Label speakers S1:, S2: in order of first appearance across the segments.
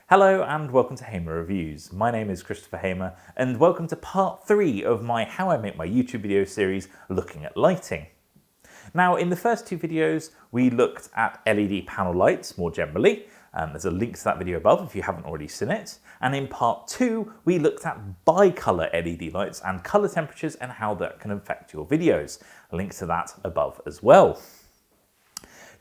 S1: Hello and welcome to Hamer Reviews. My name is Christopher Hamer and welcome to part 3 of my How I Make My YouTube Video series looking at lighting. Now in the first 2 videos we looked at LED panel lights more generally. There's a link to that video above if you haven't already seen it. And in part 2 we looked at bicolor LED lights and color temperatures and how that can affect your videos. A link to that above as well.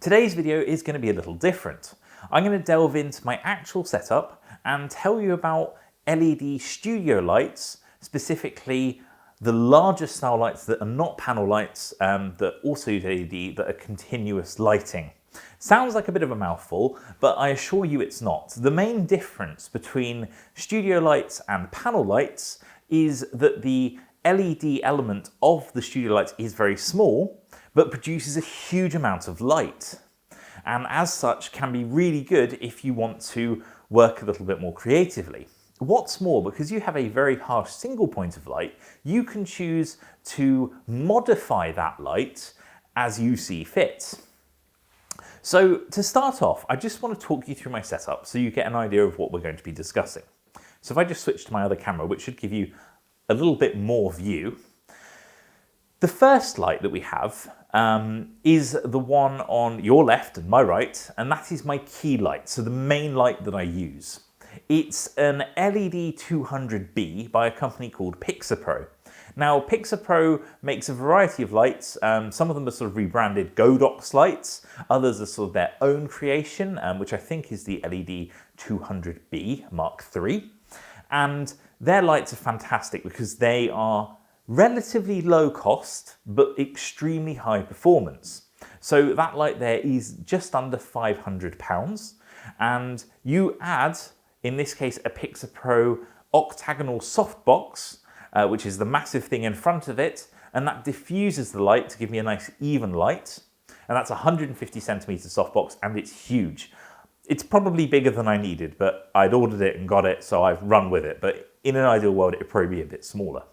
S1: Today's video is going to be a little different. I'm going to delve into my actual setup and tell you about LED studio lights, specifically the larger style lights that are not panel lights, that also use LED, that are continuous lighting. Sounds like a bit of a mouthful, but I assure you it's not. The main difference between studio lights and panel lights is that the LED element of the studio lights is very small, but produces a huge amount of light. And as such can be really good if you want to work a little bit more creatively. What's more, because you have a very harsh single point of light, you can choose to modify that light as you see fit. So to start off, I just want to talk you through my setup so you get an idea of what we're going to be discussing. So if I just switch to my other camera, which should give you a little bit more view. The first light that we have is the one on your left and my right, and that is my key light, so the main light that I use. It's an LED 200B by a company called PixaPro. Now PixaPro makes a variety of lights. Some of them are sort of rebranded Godox lights, others are sort of their own creation, which I think is the LED 200B Mark III. And their lights are fantastic because they are relatively low cost, but extremely high performance. So that light there is just under £500, and you add, in this case, a PixaPro octagonal softbox, which is the massive thing in front of it, and that diffuses the light to give me a nice even light. And that's a 150 centimeter softbox, and it's huge. It's probably bigger than I needed, but I'd ordered it and got it, so I've run with it. But in an ideal world, it would probably be a bit smaller.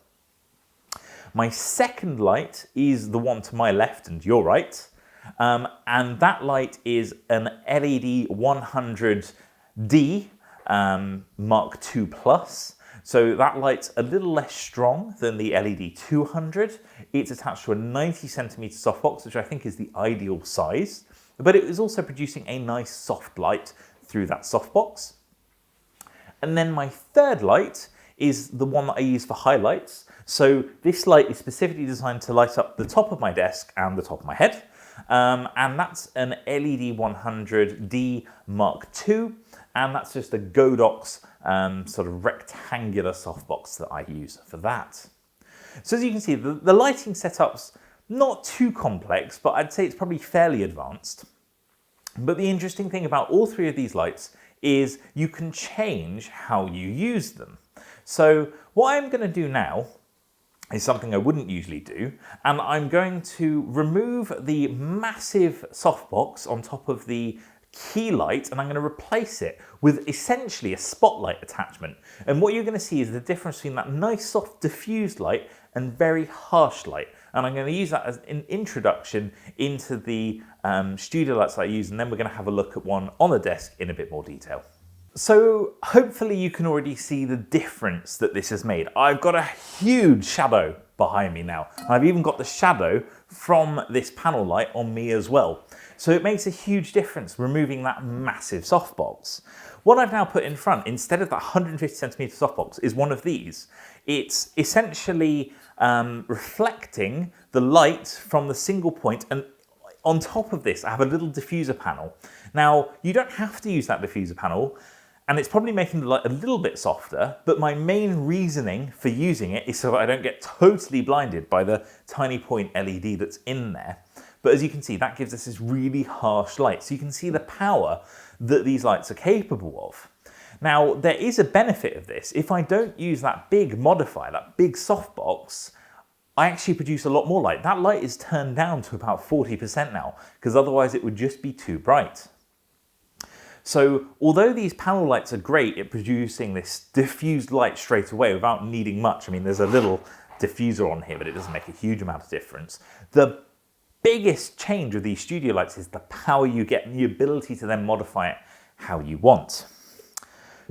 S1: My second light is the one to my left and your right, and that light is an LED 100D Mark II Plus. So that light's a little less strong than the LED 200. It's attached to a 90 centimeter softbox, which I think is the ideal size, but it is also producing a nice soft light through that softbox. And then my third light is the one that I use for highlights. So this light is specifically designed to light up the top of my desk and the top of my head. And that's an LED 100D Mark II. And that's just a Godox sort of rectangular softbox that I use for that. So as you can see, the lighting setup's not too complex, but I'd say it's probably fairly advanced. But the interesting thing about all 3 of these lights is you can change how you use them. So what I'm going to do now is something I wouldn't usually do, and I'm going to remove the massive softbox on top of the key light, and I'm going to replace it with essentially a spotlight attachment. And what you're going to see is the difference between that nice soft diffused light and very harsh light. And I'm going to use that as an introduction into the studio lights that I use, and then we're going to have a look at one on the desk in a bit more detail. So hopefully you can already see the difference that this has made. I've got a huge shadow behind me now. I've even got the shadow from this panel light on me as well. So it makes a huge difference removing that massive softbox. What I've now put in front, instead of that 150 centimeter softbox, is one of these. It's essentially reflecting the light from the single point, and on top of this I have a little diffuser panel. Now you don't have to use that diffuser panel, and it's probably making the light a little bit softer, but my main reasoning for using it is so that I don't get totally blinded by the tiny point LED that's in there. But as you can see, that gives us this really harsh light. So you can see the power that these lights are capable of. Now, there is a benefit of this. If I don't use that big modifier, that big softbox, I actually produce a lot more light. That light is turned down to about 40% now, because otherwise it would just be too bright. So although these panel lights are great at producing this diffused light straight away without needing much, I mean, there's a little diffuser on here, but it doesn't make a huge amount of difference. The biggest change with these studio lights is the power you get and the ability to then modify it how you want.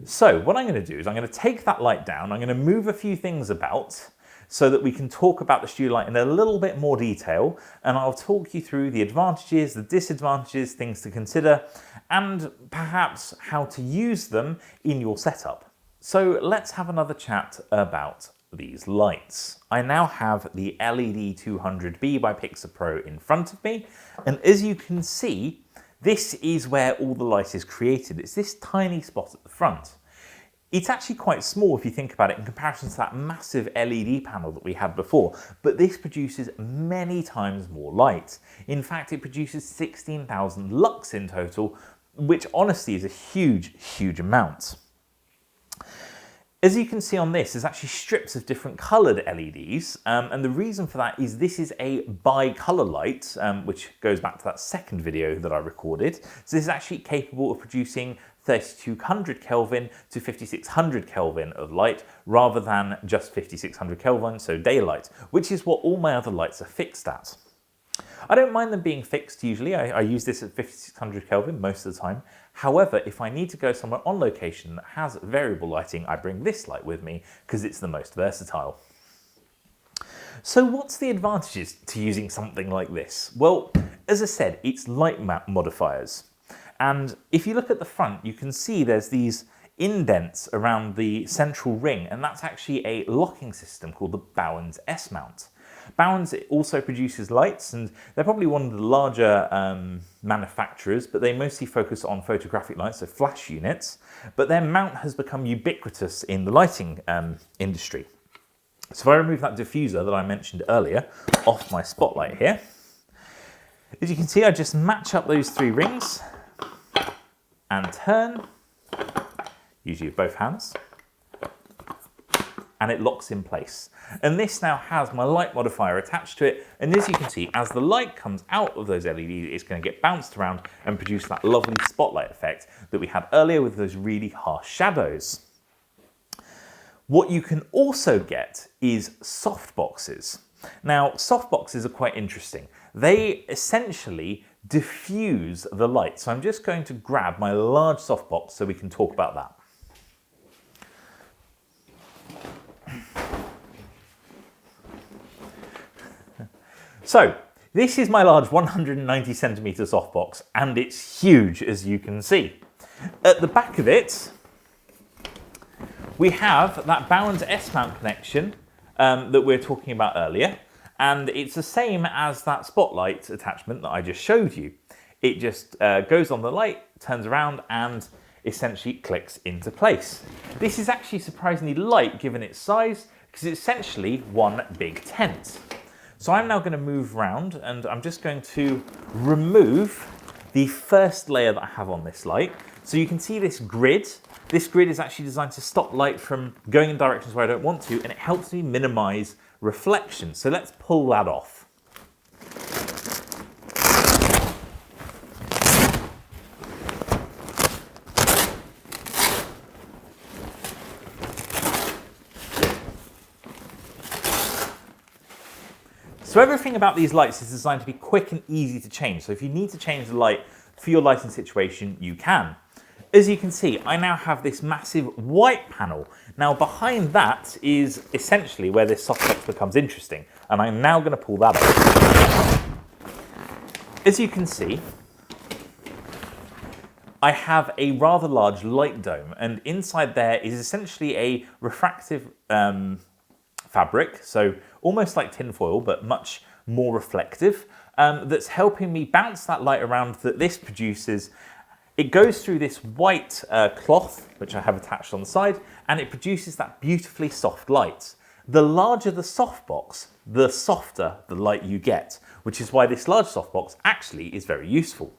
S1: So what I'm going to do is I'm going to take that light down, I'm going to move a few things about so that we can talk about the studio light in a little bit more detail, and I'll talk you through the advantages, the disadvantages, things to consider, and perhaps how to use them in your setup. So let's have another chat about these lights. I now have the LED 200B by PixaPro in front of me, and as you can see, this is where all the light is created. It's this tiny spot at the front. It's actually quite small if you think about it in comparison to that massive LED panel that we had before, but this produces many times more light. In fact, it produces 16,000 lux in total, which honestly is a huge, huge amount. As you can see on this, there's actually strips of different coloured LEDs, and the reason for that is this is a bi-colour light, which goes back to that second video that I recorded. So this is actually capable of producing 3200 Kelvin to 5600 Kelvin of light, rather than just 5600 Kelvin, so daylight, which is what all my other lights are fixed at. I don't mind them being fixed usually. I use this at 5600 Kelvin most of the time. However, if I need to go somewhere on location that has variable lighting, I bring this light with me because it's the most versatile. So what's the advantages to using something like this? Well, as I said, it's light modifiers. And if you look at the front, you can see there's these indents around the central ring, and that's actually a locking system called the Bowens S-mount. Bowens also produces lights, and they're probably one of the larger manufacturers, but they mostly focus on photographic lights, so flash units, but their mount has become ubiquitous in the lighting industry. So if I remove that diffuser that I mentioned earlier off my spotlight here, as you can see, I just match up those three rings and turn, usually with both hands, and it locks in place. And this now has my light modifier attached to it, and as you can see, as the light comes out of those LEDs, it's going to get bounced around and produce that lovely spotlight effect that we had earlier with those really harsh shadows. What you can also get is softboxes. Now, softboxes are quite interesting. They essentially diffuse the light. So I'm just going to grab my large softbox so we can talk about that. So this is my large 190 centimeter softbox, and it's huge, as you can see. At the back of it, we have that Bowens S-mount connection that we were talking about earlier, and it's the same as that spotlight attachment that I just showed you. It just goes on the light, turns around, and essentially clicks into place. This is actually surprisingly light given its size, because it's essentially one big tent. So I'm now going to move around, and I'm just going to remove the first layer that I have on this light. So you can see this grid. This grid is actually designed to stop light from going in directions where I don't want to, and it helps me minimize reflection. So let's pull that off. So everything about these lights is designed to be quick and easy to change. So if you need to change the light for your lighting situation, you can. As you can see, I now have this massive white panel. Now behind that is essentially where this softbox becomes interesting. And I'm now going to pull that out. As you can see, I have a rather large light dome, and inside there is essentially a refractive fabric, so almost like tinfoil, but much more reflective, that's helping me bounce that light around that this produces. It goes through this white cloth, which I have attached on the side, and it produces that beautifully soft light. The larger the softbox, the softer the light you get, which is why this large softbox actually is very useful.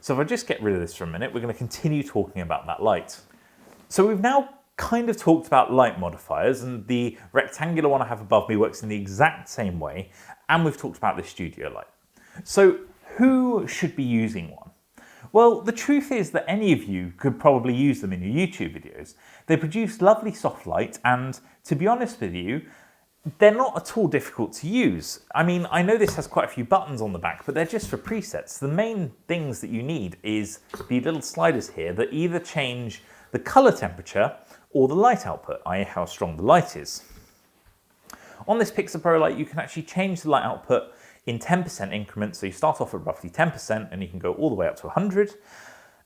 S1: So if I just get rid of this for a minute, we're going to continue talking about that light. So we've now kind of talked about light modifiers, and the rectangular one I have above me works in the exact same way, and we've talked about the studio light. So who should be using one? Well, the truth is that any of you could probably use them in your YouTube videos. They produce lovely soft light, and to be honest with you, they're not at all difficult to use. I mean, I know this has quite a few buttons on the back, but they're just for presets. The main things that you need is the little sliders here that either change the color temperature or the light output, i.e. how strong the light is. On this PixaPro light, you can actually change the light output in 10% increments. So you start off at roughly 10% and you can go all the way up to 100.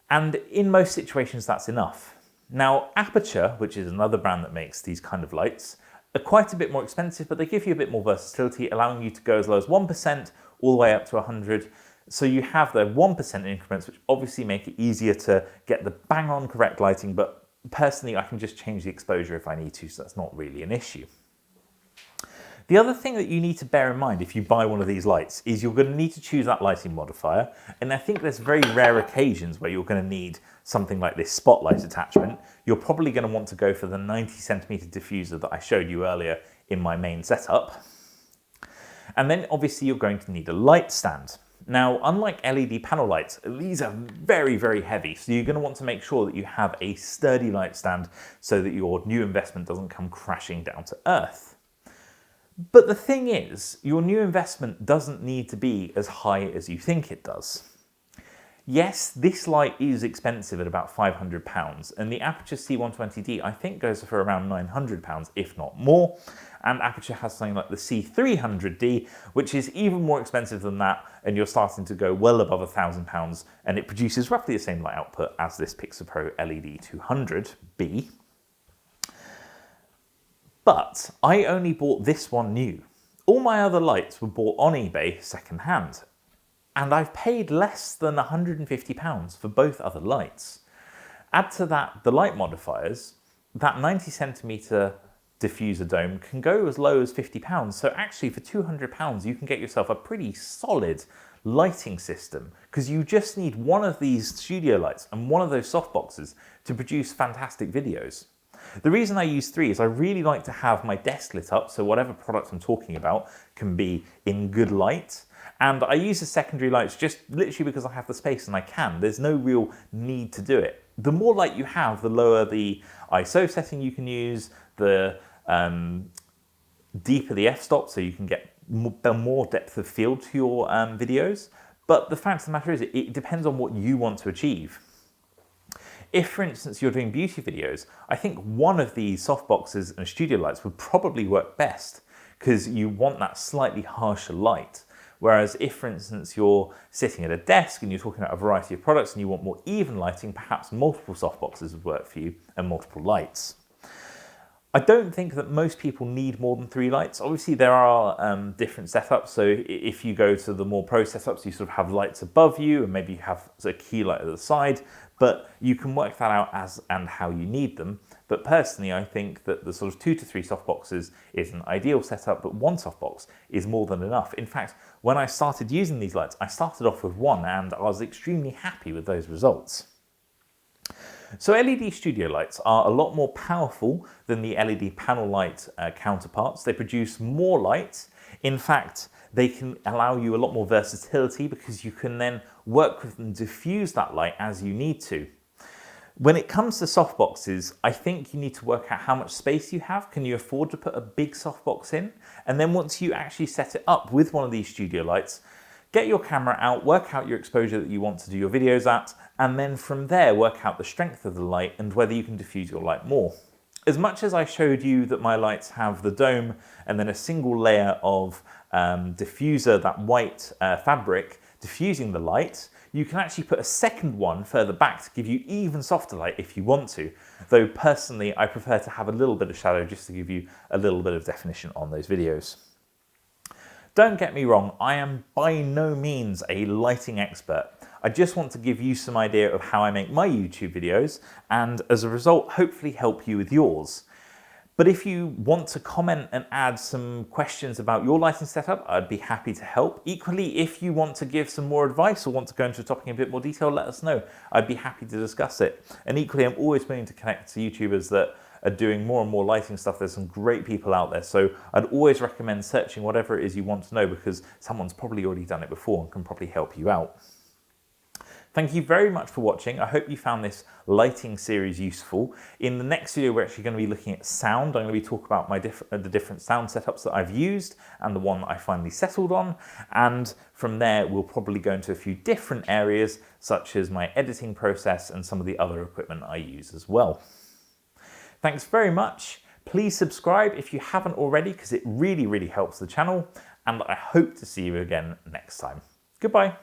S1: And in most situations, that's enough. Now, Aputure, which is another brand that makes these kind of lights, are quite a bit more expensive, but they give you a bit more versatility, allowing you to go as low as 1% all the way up to 100. So you have the 1% increments, which obviously make it easier to get the bang on correct lighting, but personally, I can just change the exposure if I need to, so that's not really an issue. The other thing that you need to bear in mind if you buy one of these lights is you're going to need to choose that lighting modifier. And I think there's very rare occasions where you're going to need something like this spotlight attachment. You're probably going to want to go for the 90cm diffuser that I showed you earlier in my main setup. And then obviously you're going to need a light stand. Now, unlike LED panel lights, these are very, very heavy. So you're going to want to make sure that you have a sturdy light stand so that your new investment doesn't come crashing down to earth. But the thing is, your new investment doesn't need to be as high as you think it does. Yes, this light is expensive at about £500, and the Aputure C120D I think goes for around £900, if not more. And Aputure has something like the C300D, which is even more expensive than that, and you're starting to go well above £1,000, and it produces roughly the same light output as this PixaPro LED 200B. But I only bought this one new. All my other lights were bought on eBay secondhand, and I've paid less than £150 for both other lights. Add to that the light modifiers, that 90cm diffuser dome can go as low as £50. So actually for £200 you can get yourself a pretty solid lighting system, because you just need one of these studio lights and one of those softboxes to produce fantastic videos. The reason I use three is I really like to have my desk lit up so whatever product I'm talking about can be in good light. And I use the secondary lights just literally because I have the space and I can. There's no real need to do it. The more light you have, the lower the ISO setting you can use, the deeper the f-stop, so you can get more depth of field to your videos. But the fact of the matter is, it depends on what you want to achieve. If, for instance, you're doing beauty videos, I think one of these softboxes and studio lights would probably work best, because you want that slightly harsher light. Whereas if, for instance, you're sitting at a desk and you're talking about a variety of products and you want more even lighting, perhaps multiple softboxes would work for you and multiple lights. I don't think that most people need more than 3 lights. Obviously, there are different setups. So if you go to the more pro setups, you sort of have lights above you and maybe you have a key light at the side, but you can work that out as and how you need them. But personally, I think that the sort of 2 to 3 softboxes is an ideal setup, but 1 softbox is more than enough. In fact, when I started using these lights, I started off with 1 and I was extremely happy with those results. So LED studio lights are a lot more powerful than the LED panel light counterparts. They produce more light. In fact, they can allow you a lot more versatility because you can then work with and diffuse that light as you need to. When it comes to softboxes, I think you need to work out how much space you have. Can you afford to put a big softbox in? And then once you actually set it up with one of these studio lights, get your camera out, work out your exposure that you want to do your videos at, and then from there work out the strength of the light and whether you can diffuse your light more. As much as I showed you that my lights have the dome and then a single layer of diffuser, that white fabric, diffusing the light, you can actually put a second one further back to give you even softer light if you want to. Though personally, I prefer to have a little bit of shadow just to give you a little bit of definition on those videos. Don't get me wrong, I am by no means a lighting expert. I just want to give you some idea of how I make my YouTube videos and as a result, hopefully help you with yours. But if you want to comment and add some questions about your lighting setup, I'd be happy to help. Equally, if you want to give some more advice or want to go into a topic in a bit more detail, let us know. I'd be happy to discuss it. And equally, I'm always willing to connect to YouTubers that are doing more and more lighting stuff. There's some great people out there. So I'd always recommend searching whatever it is you want to know because someone's probably already done it before and can probably help you out. Thank you very much for watching. I hope you found this lighting series useful. In the next video, we're actually going to be looking at sound. I'm going to be talking about the different sound setups that I've used and the one that I finally settled on. And from there, we'll probably go into a few different areas, such as my editing process and some of the other equipment I use as well. Thanks very much. Please subscribe if you haven't already, because it really, really helps the channel. And I hope to see you again next time. Goodbye.